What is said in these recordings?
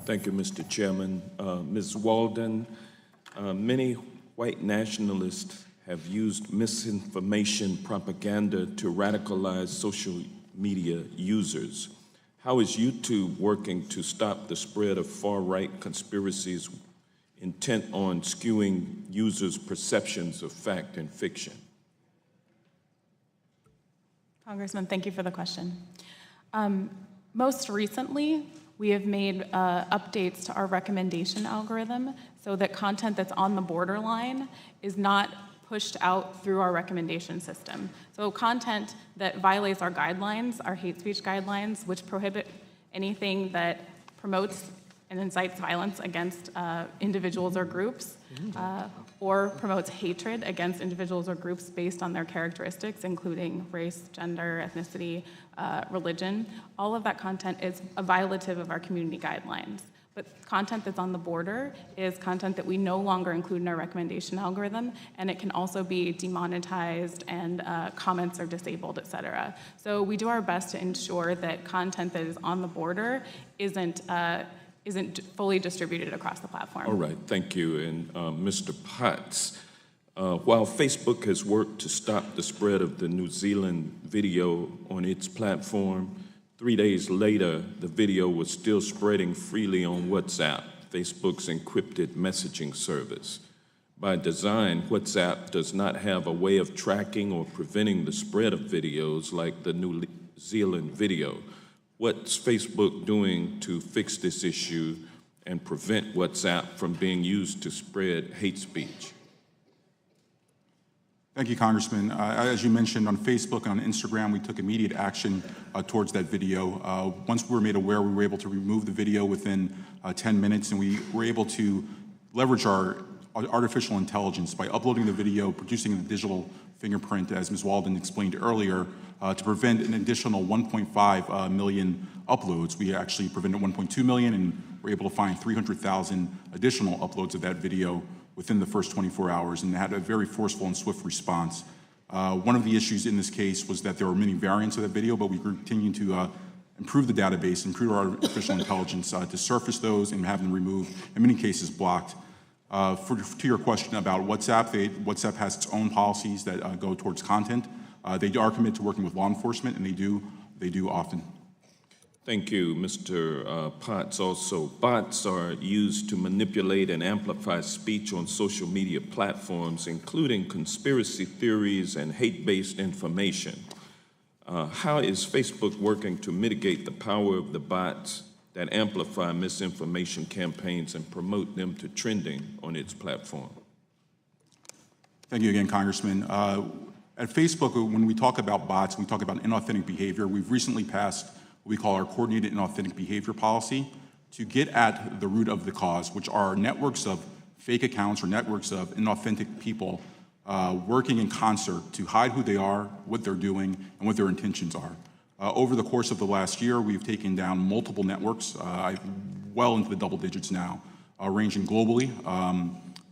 Thank you, Mr. Chairman. Ms. Walden, many white nationalists have used misinformation propaganda to radicalize social media users. How is YouTube working to stop the spread of far-right conspiracies intent on skewing users' perceptions of fact and fiction? Congressman, thank you for the question. Most recently, we have made updates to our recommendation algorithm so that content that's on the borderline is not pushed out through our recommendation system. So content that violates our guidelines, our hate speech guidelines, which prohibit anything that promotes and incites violence against individuals or groups, or promotes hatred against individuals or groups based on their characteristics, including race, gender, ethnicity, religion. All of that content is a violative of our community guidelines. But content that's on the border is content that we no longer include in our recommendation algorithm, and it can also be demonetized, and comments are disabled, et cetera. So we do our best to ensure that content that is on the border isn't fully distributed across the platform. All right, thank you. And Mr. Potts, while Facebook has worked to stop the spread of the New Zealand video on its platform, 3 days later, the video was still spreading freely on WhatsApp, Facebook's encrypted messaging service. By design, WhatsApp does not have a way of tracking or preventing the spread of videos like the New Zealand video. What's Facebook doing to fix this issue and prevent WhatsApp from being used to spread hate speech? Thank you, Congressman. As you mentioned, on Facebook and on Instagram, we took immediate action towards that video. Once we were made aware, we were able to remove the video within 10 minutes, and we were able to leverage our artificial intelligence by uploading the video, producing the digital fingerprint, as Ms. Walden explained earlier, to prevent an additional 1.5 million uploads. We actually prevented 1.2 million, and were able to find 300,000 additional uploads of that video within the first 24 hours, and had a very forceful and swift response. One of the issues in this case was that there were many variants of that video, but we continue to improve the database, improve our artificial intelligence to surface those and have them removed, in many cases blocked. To your question about WhatsApp, WhatsApp has its own policies that go towards content. They are committed to working with law enforcement, and they do often. Thank you, Mr. Potts. Also, bots are used to manipulate and amplify speech on social media platforms, including conspiracy theories and hate-based information. How is Facebook working to mitigate the power of the bots that amplify misinformation campaigns and promote them to trending on its platform? Thank you again, Congressman. At Facebook, when we talk about bots, we talk about inauthentic behavior. We've recently passed what we call our coordinated inauthentic behavior policy to get at the root of the cause, which are networks of fake accounts or networks of inauthentic people working in concert to hide who they are, what they're doing, and what their intentions are. Over the course of the last year, we've taken down multiple networks, well into the double digits now, ranging globally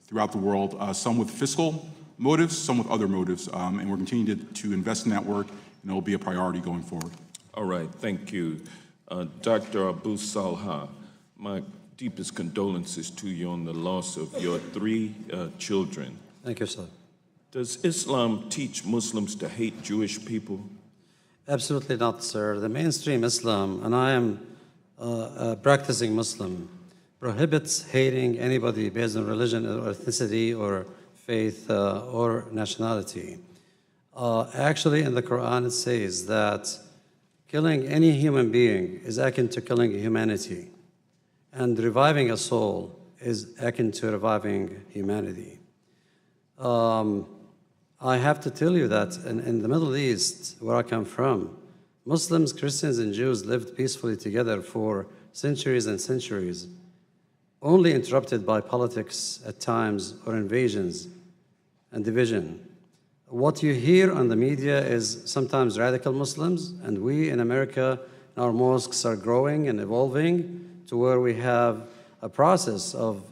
throughout the world, some with fiscal motives, some with other motives, and we're continuing to invest in that work, and it will be a priority going forward. All right, thank you. Dr. Abu Salha, my deepest condolences to you on the loss of your 3 children. Thank you, sir. Does Islam teach Muslims to hate Jewish people? Absolutely not, sir. The mainstream Islam, and I am a practicing Muslim, prohibits hating anybody based on religion or ethnicity or faith or nationality. Actually, in the Quran, it says that killing any human being is akin to killing humanity, and reviving a soul is akin to reviving humanity. I have to tell you that in the Middle East, where I come from, Muslims, Christians, and Jews lived peacefully together for centuries and centuries, only interrupted by politics at times or invasions and division. What you hear on the media is sometimes radical Muslims, and we in America, our mosques are growing and evolving to where we have a process of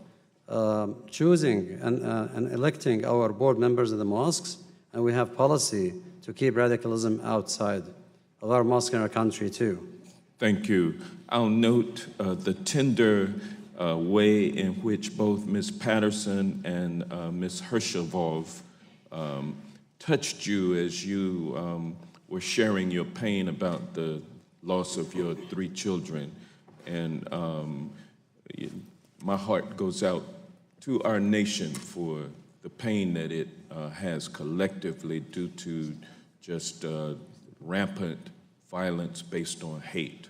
choosing and electing our board members of the mosques, and we have policy to keep radicalism outside of our mosque in our country too. Thank you. I'll note the tender way in which both Ms. Patterson and Ms. Hershevov touched you as you were sharing your pain about the loss of your 3 children. And my heart goes out to our nation for the pain that it has collectively due to just rampant violence based on hate.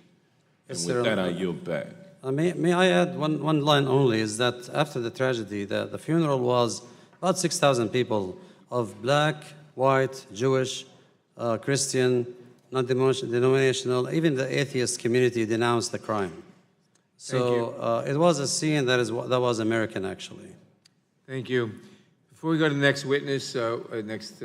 And Yes, with sir. that, I yield back. May I add one line only, is that after the tragedy, the funeral was about 6,000 people of black, white, Jewish, Christian, non-denominational, even the atheist community denounced the crime. So it was a scene that was American, actually. Thank you. Before we go to the next witness, next